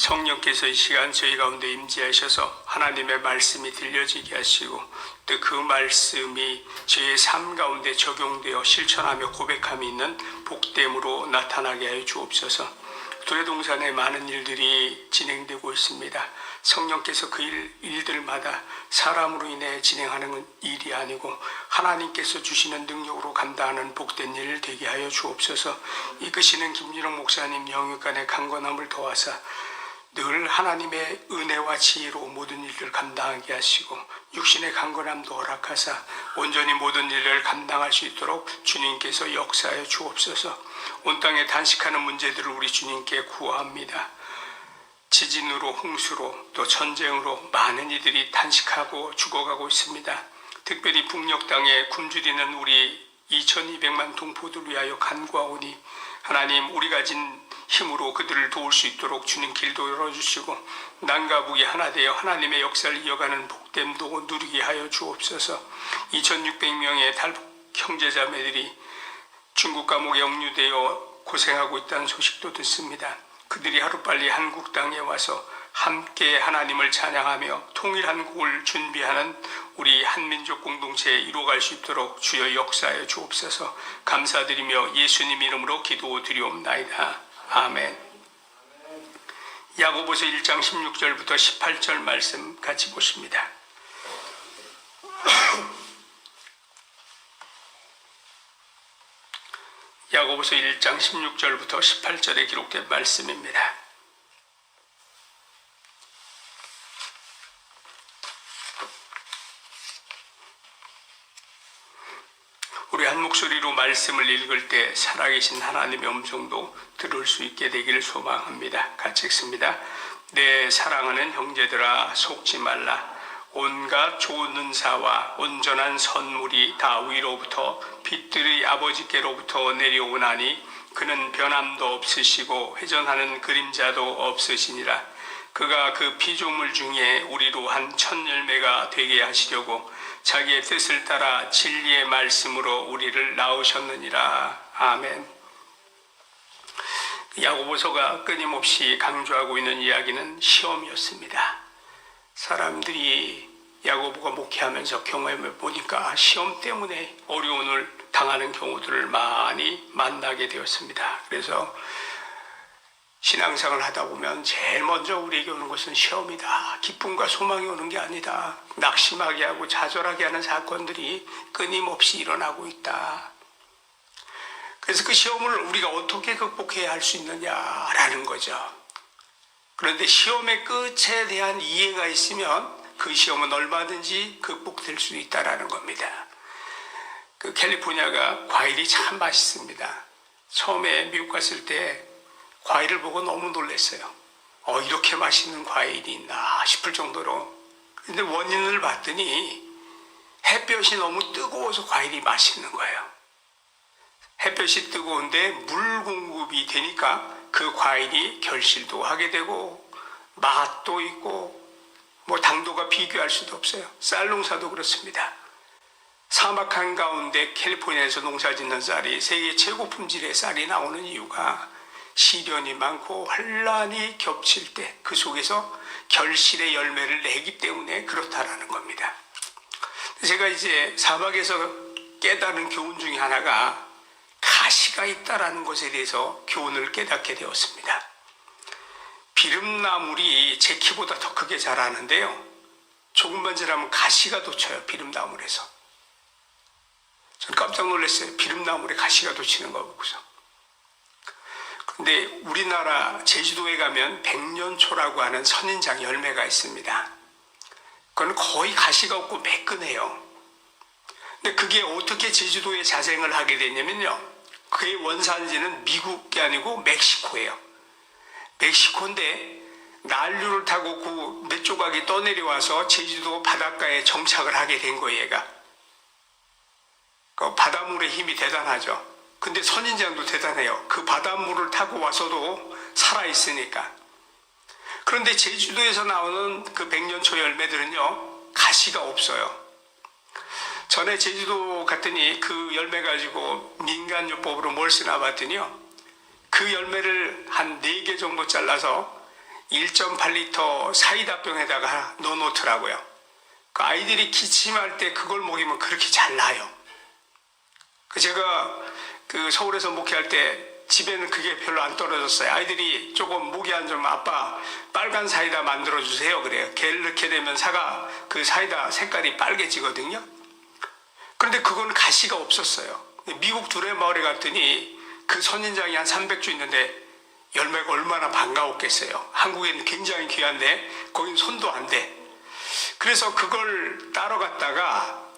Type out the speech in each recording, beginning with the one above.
성령께서 이 시간 저희 가운데 임재하셔서 하나님의 말씀이 들려지게 하시고 또 그 말씀이 저희의 삶 가운데 적용되어 실천하며 고백함이 있는 복됨으로 나타나게 하여 주옵소서. 두레동산에 많은 일들이 진행되고 있습니다. 성령께서 그 일들마다 사람으로 인해 진행하는 일이 아니고 하나님께서 주시는 능력으로 감당하는 복된 일 되게 하여 주옵소서. 이끄시는 김진홍 목사님 영육간의 강건함을 도와서 늘 하나님의 은혜와 지혜로 모든 일을 감당하게 하시고 육신의 강건함도 허락하사 온전히 모든 일을 감당할 수 있도록 주님께서 역사하여 주옵소서. 온 땅에 단식하는 문제들을 우리 주님께 구합니다. 지진으로 홍수로 또 전쟁으로 많은 이들이 단식하고 죽어가고 있습니다. 특별히 북녘 땅에 굶주리는 우리 2200만 동포들 위하여 간구하오니 하나님 우리 가진 힘으로 그들을 도울 수 있도록 주님 길도 열어주시고 남과 북이 하나 되어 하나님의 역사를 이어가는 복됨도 누리게 하여 주옵소서. 2600명의 탈북 형제자매들이 중국 감옥에 억류되어 고생하고 있다는 소식도 듣습니다. 그들이 하루빨리 한국 땅에 와서 함께 하나님을 찬양하며 통일한국을 준비하는 우리 한민족 공동체에 이루어갈 수 있도록 주여 역사하여 주옵소서. 감사드리며 예수님 이름으로 기도드리옵나이다. 아멘. 야고보서 1장 16절부터 18절 말씀 같이 보십니다. 야고보서 1장 16절부터 18절에 기록된 말씀입니다. 우리 한 목소리로 말씀을 읽을 때 살아계신 하나님의 음성도 들을 수 있게 되기를 소망합니다. 같이 읽습니다. 내 사랑하는 형제들아 속지 말라. 온갖 좋은 은사와 온전한 선물이 다 위로부터 빛들의 아버지께로부터 내려오나니 그는 변함도 없으시고 회전하는 그림자도 없으시니라. 그가 그 피조물 중에 우리로 한 첫 열매가 되게 하시려고 자기의 뜻을 따라 진리의 말씀으로 우리를 낳으셨느니라. 아멘. 야고보서가 끊임없이 강조하고 있는 이야기는 시험이었습니다. 사람들이 야고보가 목회하면서 경험해 보니까 시험 때문에 어려움을 당하는 경우들을 많이 만나게 되었습니다. 그래서 신앙생활을 하다 보면 제일 먼저 우리에게 오는 것은 시험이다. 기쁨과 소망이 오는 게 아니다. 낙심하게 하고 좌절하게 하는 사건들이 끊임없이 일어나고 있다. 그래서 그 시험을 우리가 어떻게 극복해야 할 수 있느냐라는 거죠. 그런데 시험의 끝에 대한 이해가 있으면 그 시험은 얼마든지 극복될 수 있다는 겁니다. 그 캘리포니아가 과일이 참 맛있습니다. 처음에 미국 갔을 때 과일을 보고 너무 놀랐어요. 이렇게 맛있는 과일이 있나 싶을 정도로. 근데 원인을 봤더니 햇볕이 너무 뜨거워서 과일이 맛있는 거예요. 햇볕이 뜨거운데 물 공급이 되니까 그 과일이 결실도 하게 되고 맛도 있고 뭐 당도가 비교할 수도 없어요. 쌀 농사도 그렇습니다. 사막 한가운데 캘리포니아에서 농사 짓는 쌀이 세계 최고 품질의 쌀이 나오는 이유가 시련이 많고 환란이 겹칠 때 그 속에서 결실의 열매를 내기 때문에 그렇다라는 겁니다. 제가 이제 사막에서 깨달은 교훈 중에 하나가 가시가 있다라는 것에 대해서 교훈을 깨닫게 되었습니다. 비름나물이 제 키보다 더 크게 자라는데요. 조금만 지나면 가시가 돋쳐요. 비름나물에서. 전 깜짝 놀랐어요. 비름나물에 가시가 돋치는 거 보고서. 근데 우리나라 제주도에 가면 백년초라고 하는 선인장 열매가 있습니다. 그건 거의 가시가 없고 매끈해요. 근데 그게 어떻게 제주도에 자생을 하게 됐냐면요. 그의 원산지는 미국이 아니고 멕시코예요. 멕시코인데 난류를 타고 그 몇 조각이 떠내려와서 제주도 바닷가에 정착을 하게 된 거예요. 얘가. 그 바닷물의 힘이 대단하죠. 근데 선인장도 대단해요. 그 바닷물을 타고 와서도 살아있으니까. 그런데 제주도에서 나오는 그 백년초 열매들은요, 가시가 없어요. 전에 제주도 갔더니 그 열매 가지고 민간요법으로 뭘 쓰나 봤더니요, 그 열매를 한 4개 정도 잘라서 1.8리터 사이다병에다가 넣어놓더라고요. 그 아이들이 기침할 때 그걸 먹이면 그렇게 잘 나요. 제가 서울에서 목회할 때 집에는 그게 별로 안 떨어졌어요. 아이들이 조금 목이 안 좋으면 아빠 빨간 사이다 만들어 주세요 그래요. 걔를 넣게 되면 그 사이다 색깔이 빨개지거든요. 그런데 그건 가시가 없었어요. 미국 두레마을에 갔더니 그 선인장이 한 300주 있는데 열매가 얼마나 반가웠겠어요. 한국에는 굉장히 귀한데 거긴 손도 안 돼. 그래서 그걸 따러 갔다가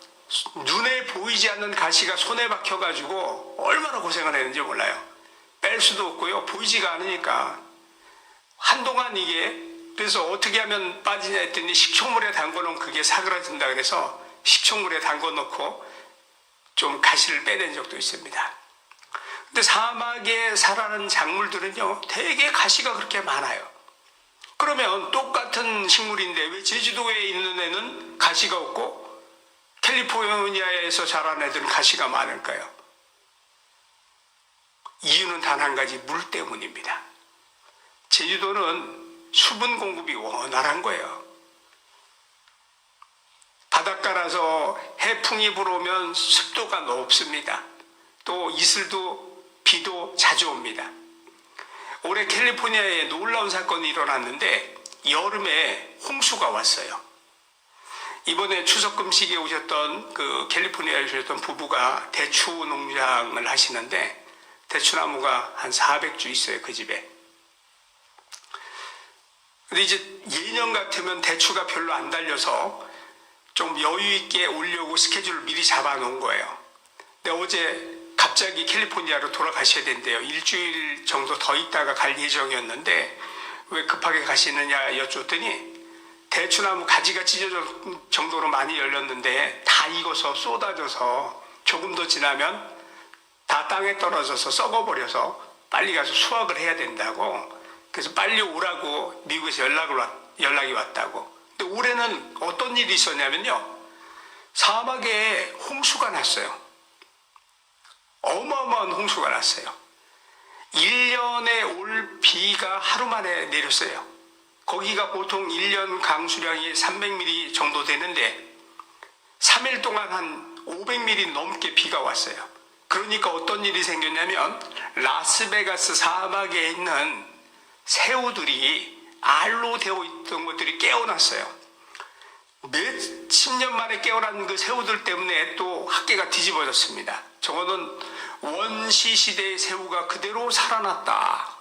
눈에 보이지 않는 가시가 손에 박혀가지고 얼마나 고생을 했는지 몰라요. 뺄 수도 없고요. 보이지가 않으니까. 한동안 그래서 어떻게 하면 빠지냐 했더니 식초물에 담궈놓으면 그게 사그라진다 그래서 식초물에 담궈놓고 좀 가시를 빼낸 적도 있습니다. 근데 사막에 자라는 작물들은요, 되게 가시가 그렇게 많아요. 그러면 똑같은 식물인데 왜 제주도에 있는 애는 가시가 없고 캘리포니아에서 자란 애들은 가시가 많을까요? 이유는 단 한 가지, 물 때문입니다. 제주도는 수분 공급이 원활한 거예요. 바닷가라서 해풍이 불어오면 습도가 높습니다. 또 이슬도 비도 자주 옵니다. 올해 캘리포니아에 놀라운 사건이 일어났는데 여름에 홍수가 왔어요. 이번에 추석 금식에 오셨던 캘리포니아에 오셨던 부부가 대추 농장을 하시는데 대추나무가 한 400주 있어요, 그 집에. 근데 이제 예년 같으면 대추가 별로 안 달려서 좀 여유 있게 오려고 스케줄을 미리 잡아 놓은 거예요. 근데 어제 갑자기 캘리포니아로 돌아가셔야 된대요. 일주일 정도 더 있다가 갈 예정이었는데 왜 급하게 가시느냐 여쭈었더니 대추나무 가지가 찢어질 정도로 많이 열렸는데 다 익어서 쏟아져서 조금 더 지나면 다 땅에 떨어져서 썩어버려서 빨리 가서 수확을 해야 된다고. 그래서 빨리 오라고 미국에서 연락이 왔다고. 근데 올해는 어떤 일이 있었냐면요, 사막에 홍수가 났어요. 어마어마한 홍수가 났어요. 1년에 올 비가 하루 만에 내렸어요. 거기가 보통 1년 강수량이 300mm 정도 되는데 3일 동안 한 500mm 넘게 비가 왔어요. 그러니까 어떤 일이 생겼냐면 라스베가스 사막에 있는 새우들이 알로 되어 있던 것들이 깨어났어요. 몇십 년 만에 깨어난 그 새우들 때문에 또 학계가 뒤집어졌습니다. 저거는 원시 시대의 새우가 그대로 살아났다.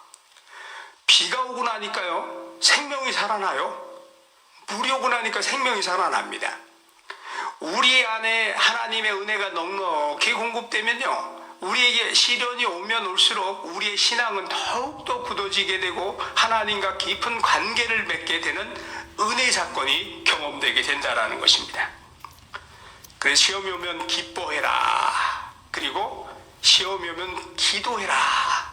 비가 오고 나니까요, 생명이 살아나요. 물이 오고 나니까 생명이 살아납니다. 우리 안에 하나님의 은혜가 넉넉히 공급되면요, 우리에게 시련이 오면 올수록 우리의 신앙은 더욱더 굳어지게 되고 하나님과 깊은 관계를 맺게 되는 은혜의 사건이 경험되게 된다는 것입니다. 그래서 시험이 오면 기뻐해라. 그리고 시험이 오면 기도해라.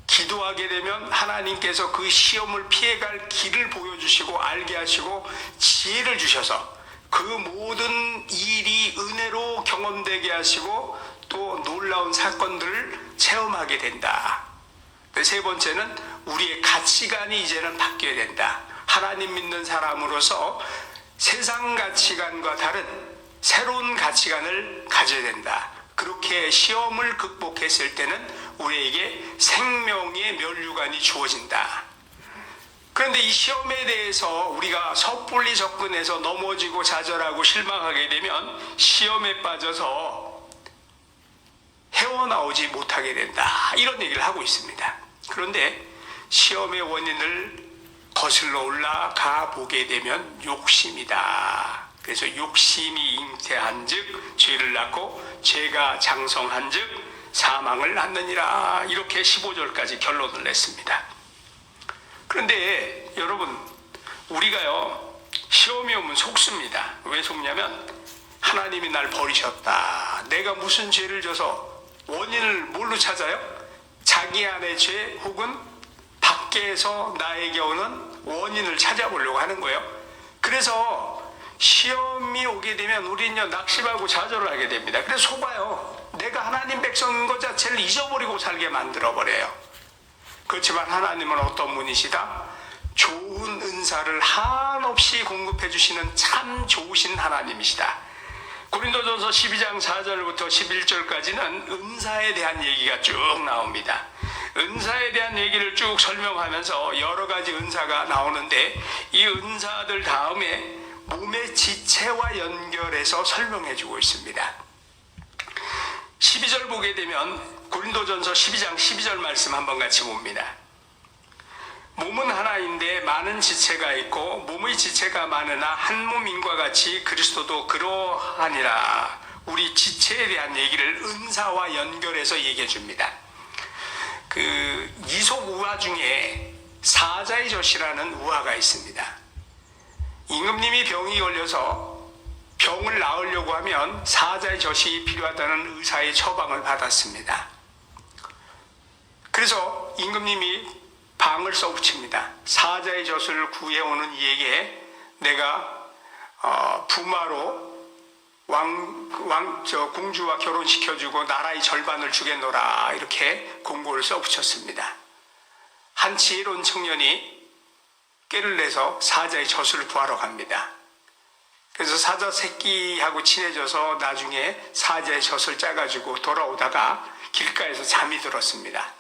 기도하게 되면 하나님께서 그 시험을 피해갈 길을 보여주시고 알게 하시고 지혜를 주셔서 그 모든 일이 은혜로 경험되게 하시고 또 놀라운 사건들을 체험하게 된다. 세 번째는 우리의 가치관이 이제는 바뀌어야 된다. 하나님 믿는 사람으로서 세상 가치관과 다른 새로운 가치관을 가져야 된다. 그렇게 시험을 극복했을 때는 우리에게 생명의 면류관이 주어진다. 그런데 이 시험에 대해서 우리가 섣불리 접근해서 넘어지고 좌절하고 실망하게 되면 시험에 빠져서 헤어나오지 못하게 된다. 이런 얘기를 하고 있습니다. 그런데 시험의 원인을 거슬러 올라가 보게 되면 욕심이다. 그래서 욕심이 잉태한 즉 죄를 낳고 죄가 장성한 즉 사망을 낳느니라. 이렇게 15절까지 결론을 냈습니다. 그런데 여러분, 우리가요, 시험이 오면 속습니다. 왜 속냐면 하나님이 날 버리셨다. 내가 무슨 죄를 져서 원인을 뭘로 찾아요? 자기 안의 죄 혹은 밖에서 나에게 오는 원인을 찾아보려고 하는 거예요. 그래서 시험이 오게 되면 우리는요, 낙심하고 좌절을 하게 됩니다. 그래서 속아요. 내가 하나님 백성인 것 자체를 잊어버리고 살게 만들어버려요. 그렇지만 하나님은 어떤 분이시다? 은사를 한없이 공급해 주시는 참 좋으신 하나님이시다. 고린도전서 12장 4절부터 11절까지는 은사에 대한 얘기가 쭉 나옵니다. 은사에 대한 얘기를 쭉 설명하면서 여러 가지 은사가 나오는데 이 은사들 다음에 몸의 지체와 연결해서 설명해 주고 있습니다. 12절 보게 되면 고린도전서 12장 12절 말씀 한번 같이 봅니다. 몸은 하나인데 많은 지체가 있고 몸의 지체가 많으나 한 몸인과 같이 그리스도도 그러하니라. 우리 지체에 대한 얘기를 은사와 연결해서 얘기해 줍니다. 그 이솝 우화 중에 사자의 젖이라는 우화가 있습니다. 임금님이 병이 걸려서 병을 나으려고 하면 사자의 젖이 필요하다는 의사의 처방을 받았습니다. 그래서 임금님이 방을 써붙입니다. 사자의 젖을 구해오는 이에게 내가 부마로 공주와 결혼시켜주고 나라의 절반을 주겠노라 이렇게 공고를 써붙였습니다. 한 지혜로운 청년이 꾀를 내서 사자의 젖을 구하러 갑니다. 그래서 사자 새끼하고 친해져서 나중에 사자의 젖을 짜가지고 돌아오다가 길가에서 잠이 들었습니다.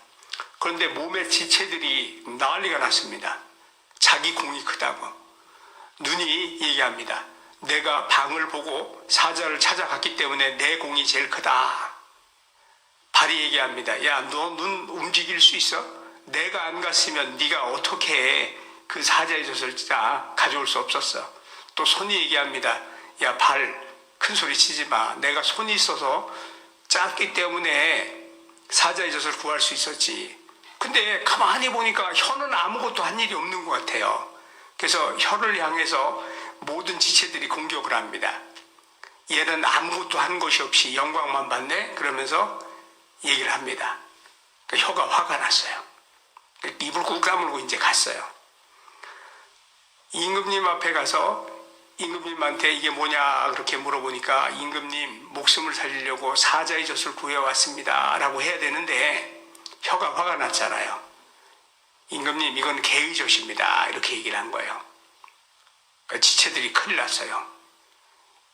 그런데 몸의 지체들이 난리가 났습니다. 자기 공이 크다고. 눈이 얘기합니다. 내가 방을 보고 사자를 찾아갔기 때문에 내 공이 제일 크다. 발이 얘기합니다. 야, 너 눈 움직일 수 있어? 내가 안 갔으면 네가 어떻게 그 사자의 젖을 가져올 수 없었어. 또 손이 얘기합니다. 야, 발 큰 소리 치지 마. 내가 손이 있어서 작기 때문에 사자의 젖을 구할 수 있었지. 근데 가만히 보니까 혀는 아무것도 한 일이 없는 것 같아요. 그래서 혀를 향해서 모든 지체들이 공격을 합니다. 얘는 아무것도 한 것이 없이 영광만 받네? 그러면서 얘기를 합니다. 혀가 화가 났어요. 입을 꾹 다물고 이제 갔어요. 임금님 앞에 가서 임금님한테 이게 뭐냐 그렇게 물어보니까 임금님 목숨을 살리려고 사자의 젖을 구해왔습니다 라고 해야 되는데 혀가 화가 났잖아요. 임금님 이건 개의 젖입니다 이렇게 얘기를 한 거예요. 그러니까 지체들이 큰일 났어요.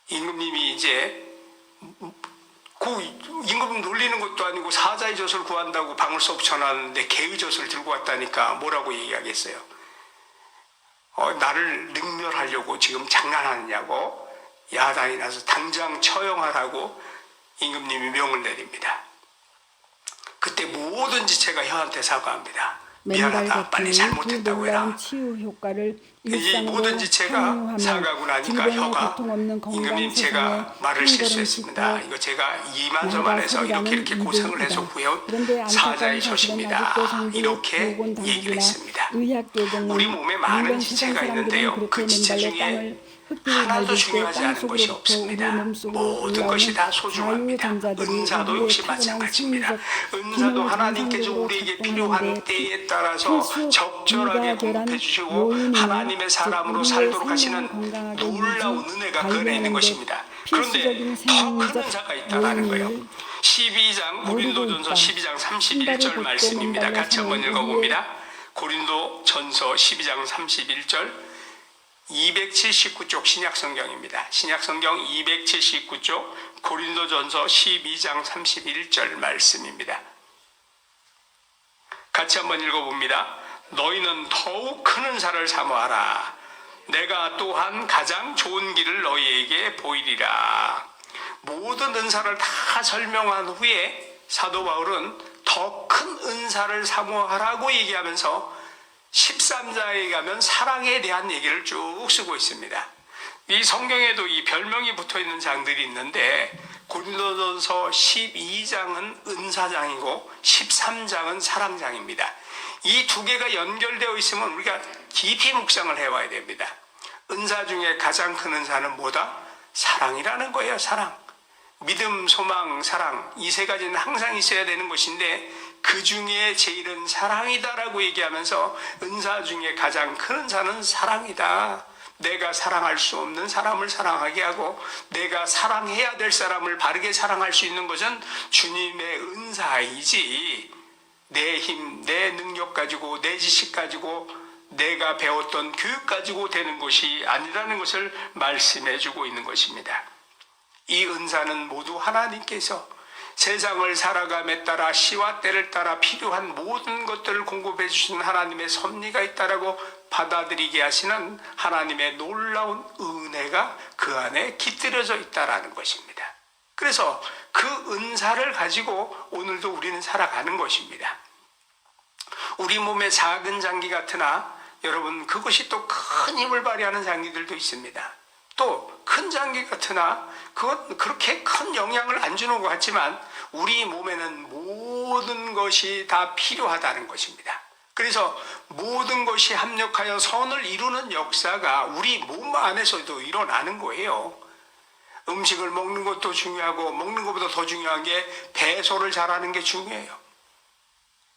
임금님이 이제 임금 놀리는 것도 아니고 사자의 젖을 구한다고 방을 써붙여놨는데 개의 젖을 들고 왔다니까 뭐라고 얘기하겠어요. 나를 능멸하려고 지금 장난하느냐고 야단이 나서 당장 처형하라고 임금님이 명을 내립니다. 그때 모든 지체가 혀한테 사과합니다. 미안하다. 빨리 잘못했다고 해라. 이 모든 지체가 사과하고 나니까 혀가 임금님 제가 말을 실수했습니다. 이거 제가 이만저만해서 이렇게 고생을 해서 구해온 사자의 젖입니다. 이렇게 얘기를 했습니다. 우리 몸에 많은 지체가 있는데요. 그 지체 중에 하나도 중요하지 않은 것이 없습니다. 모든 것이 다 소중합니다. 은사도 역시 마찬가지입니다. 은사도 하나님께서 우리에게 필요한 때에 따라서 적절하게 공급해 주시고 하나님의 사람으로 살도록 하시는 놀라운 은혜가 그 안에 있는 것입니다. 그런데 더 큰 은사가 있다는 거예요. 12장 고린도전서 12장 31절 말씀입니다. 같이 한번 읽어봅니다. 고린도전서 12장 31절 279쪽 신약성경입니다. 신약성경 279쪽 고린도전서 12장 31절 말씀입니다. 같이 한번 읽어봅니다. 너희는 더욱 큰 은사를 사모하라. 내가 또한 가장 좋은 길을 너희에게 보이리라. 모든 은사를 다 설명한 후에 사도 바울은 더 큰 은사를 사모하라고 얘기하면서 13장에 가면 사랑에 대한 얘기를 쭉 쓰고 있습니다. 이 성경에도 이 별명이 붙어있는 장들이 있는데 고린도전서 12장은 은사장이고 13장은 사랑장입니다. 이 두 개가 연결되어 있으면 우리가 깊이 묵상을 해와야 됩니다. 은사 중에 가장 큰 은사는 뭐다? 사랑이라는 거예요. 사랑. 믿음, 소망, 사랑 이 세 가지는 항상 있어야 되는 것인데 그 중에 제일은 사랑이다라고 얘기하면서 은사 중에 가장 큰 은사는 사랑이다. 내가 사랑할 수 없는 사람을 사랑하게 하고 내가 사랑해야 될 사람을 바르게 사랑할 수 있는 것은 주님의 은사이지 내 힘, 내 능력 가지고 내 지식 가지고 내가 배웠던 교육 가지고 되는 것이 아니라는 것을 말씀해 주고 있는 것입니다. 이 은사는 모두 하나님께서 세상을 살아감에 따라 시와 때를 따라 필요한 모든 것들을 공급해 주시는 하나님의 섭리가 있다라고 받아들이게 하시는 하나님의 놀라운 은혜가 그 안에 깃들여져 있다라는 것입니다. 그래서 그 은사를 가지고 오늘도 우리는 살아가는 것입니다. 우리 몸에 작은 장기 같으나 여러분 그것이 또 큰 힘을 발휘하는 장기들도 있습니다. 또 큰 장기 같으나 그건 그렇게 큰 영향을 안 주는 것 같지만 우리 몸에는 모든 것이 다 필요하다는 것입니다. 그래서 모든 것이 합력하여 선을 이루는 역사가 우리 몸 안에서도 일어나는 거예요. 음식을 먹는 것도 중요하고 먹는 것보다 더 중요한 게 배설을 잘하는 게 중요해요.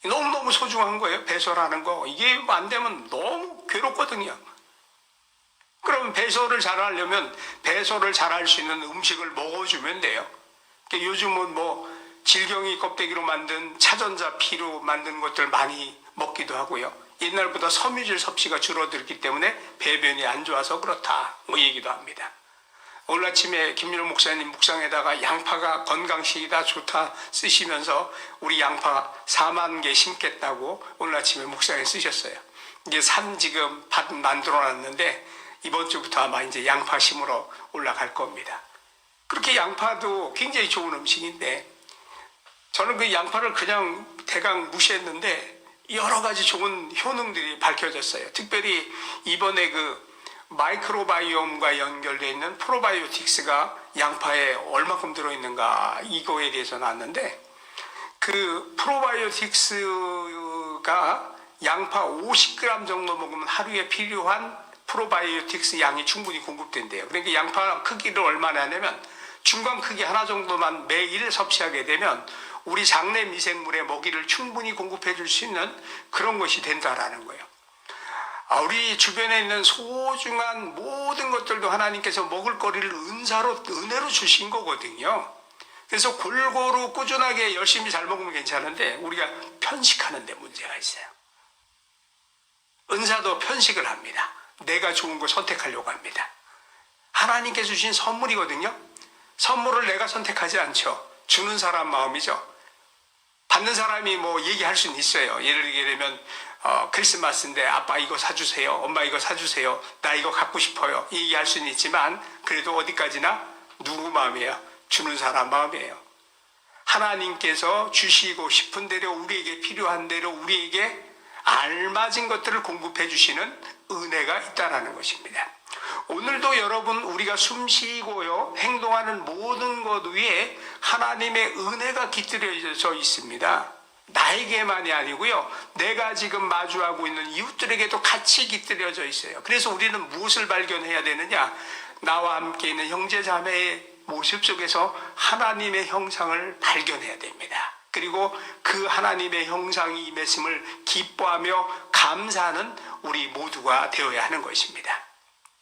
너무너무 소중한 거예요. 배설하는 거. 이게 안 되면 너무 괴롭거든요. 그럼 배설을 잘하려면 배설을 잘할 수 있는 음식을 먹어주면 돼요. 그러니까 요즘은 뭐 질경이 껍데기로 만든 차전자 피로 만든 것들 많이 먹기도 하고요. 옛날보다 섬유질 섭취가 줄어들기 때문에 배변이 안 좋아서 그렇다 뭐 얘기도 합니다. 오늘 아침에 김윤호 목사님 묵상에다가 양파가 건강식이다 좋다 쓰시면서 우리 양파 4만 개 심겠다고 오늘 아침에 묵상에 쓰셨어요. 이제 산 지금 밭 만들어 놨는데 이번 주부터 아마 이제 양파 심으러 올라갈 겁니다. 그렇게 양파도 굉장히 좋은 음식인데 저는 그 양파를 그냥 대강 무시했는데 여러 가지 좋은 효능들이 밝혀졌어요. 특별히 이번에 그 마이크로바이옴과 연결되어 있는 프로바이오틱스가 양파에 얼마큼 들어있는가 이거에 대해서 나왔는데 그 프로바이오틱스가 양파 50g 정도 먹으면 하루에 필요한 프로바이오틱스 양이 충분히 공급된대요. 그러니까 양파 크기를 얼마나 하냐면 중간 크기 하나 정도만 매일 섭취하게 되면 우리 장내 미생물의 먹이를 충분히 공급해 줄 수 있는 그런 것이 된다라는 거예요. 우리 주변에 있는 소중한 모든 것들도 하나님께서 먹을 거리를 은혜로 주신 거거든요. 그래서 골고루 꾸준하게 열심히 잘 먹으면 괜찮은데 우리가 편식하는 데 문제가 있어요. 은사도 편식을 합니다. 내가 좋은 거 선택하려고 합니다. 하나님께서 주신 선물이거든요. 선물을 내가 선택하지 않죠. 주는 사람 마음이죠. 받는 사람이 뭐 얘기할 수는 있어요. 예를 들면 크리스마스인데 아빠 이거 사주세요. 엄마 이거 사주세요. 나 이거 갖고 싶어요. 얘기할 수는 있지만 그래도 어디까지나 누구 마음이에요? 주는 사람 마음이에요. 하나님께서 주시고 싶은 대로 우리에게 필요한 대로 우리에게 알맞은 것들을 공급해 주시는 은혜가 있다는 것입니다. 오늘도 여러분 우리가 숨쉬고요 행동하는 모든 것 위에 하나님의 은혜가 깃들여져 있습니다. 나에게만이 아니고요 내가 지금 마주하고 있는 이웃들에게도 같이 깃들여져 있어요. 그래서 우리는 무엇을 발견해야 되느냐? 나와 함께 있는 형제자매의 모습 속에서 하나님의 형상을 발견해야 됩니다. 그리고 그 하나님의 형상이 임했음을 기뻐하며 감사하는 우리 모두가 되어야 하는 것입니다.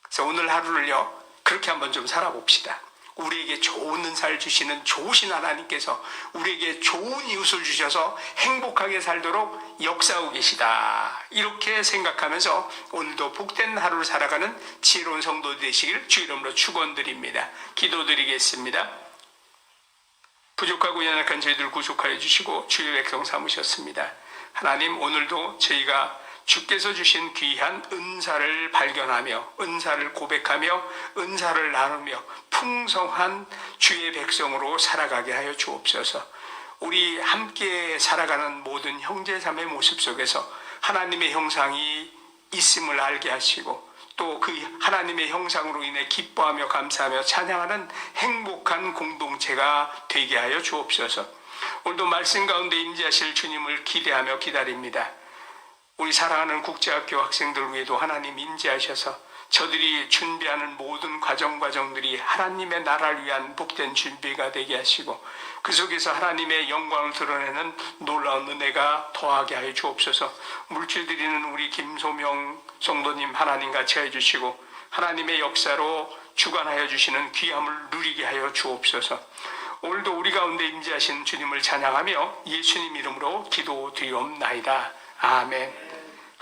그래서 오늘 하루를요 그렇게 한번 좀 살아봅시다. 우리에게 좋은 은사를 주시는 좋으신 하나님께서 우리에게 좋은 이웃을 주셔서 행복하게 살도록 역사하고 계시다. 이렇게 생각하면서 오늘도 복된 하루를 살아가는 지혜로운 성도 되시길 주 이름으로 축원드립니다. 기도드리겠습니다. 부족하고 연약한 저희들 구속하여 주시고 주의 백성 삼으셨습니다. 하나님 오늘도 저희가 주께서 주신 귀한 은사를 발견하며 은사를 고백하며 은사를 나누며 풍성한 주의 백성으로 살아가게 하여 주옵소서. 우리 함께 살아가는 모든 형제자매 모습 속에서 하나님의 형상이 있음을 알게 하시고 또 그 하나님의 형상으로 인해 기뻐하며 감사하며 찬양하는 행복한 공동체가 되게 하여 주옵소서. 오늘도 말씀 가운데 임재하실 주님을 기대하며 기다립니다. 우리 사랑하는 국제학교 학생들 위에도 하나님 임재하셔서 저들이 준비하는 모든 과정들이 하나님의 나라를 위한 복된 준비가 되게 하시고 그 속에서 하나님의 영광을 드러내는 놀라운 은혜가 더하게 하여 주옵소서. 물질 드리는 우리 김소명 성도님 하나님 같이 해주시고 하나님의 역사로 주관하여 주시는 귀함을 누리게 하여 주옵소서. 오늘도 우리 가운데 임재하신 주님을 찬양하며 예수님 이름으로 기도드리옵나이다. 아멘.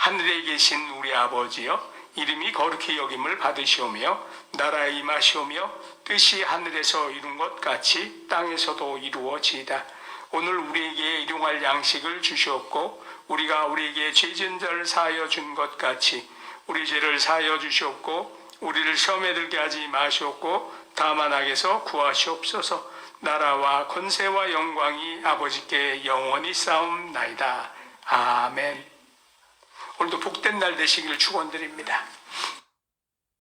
하늘에 계신 우리 아버지여, 이름이 거룩히 여김을 받으시오며 나라에 임하시오며 뜻이 하늘에서 이룬 것 같이 땅에서도 이루어지이다. 오늘 우리에게 일용할 양식을 주시옵고 우리가 우리에게 죄진 자를 사하여 준 것 같이 우리 죄를 사하여 주시옵고 우리를 시험에 들게 하지 마시옵고 다만 악에서 구하시옵소서. 나라와 권세와 영광이 아버지께 영원히 쌓옵나이다. 아멘. 오늘도 복된 날 되시기를 축원드립니다.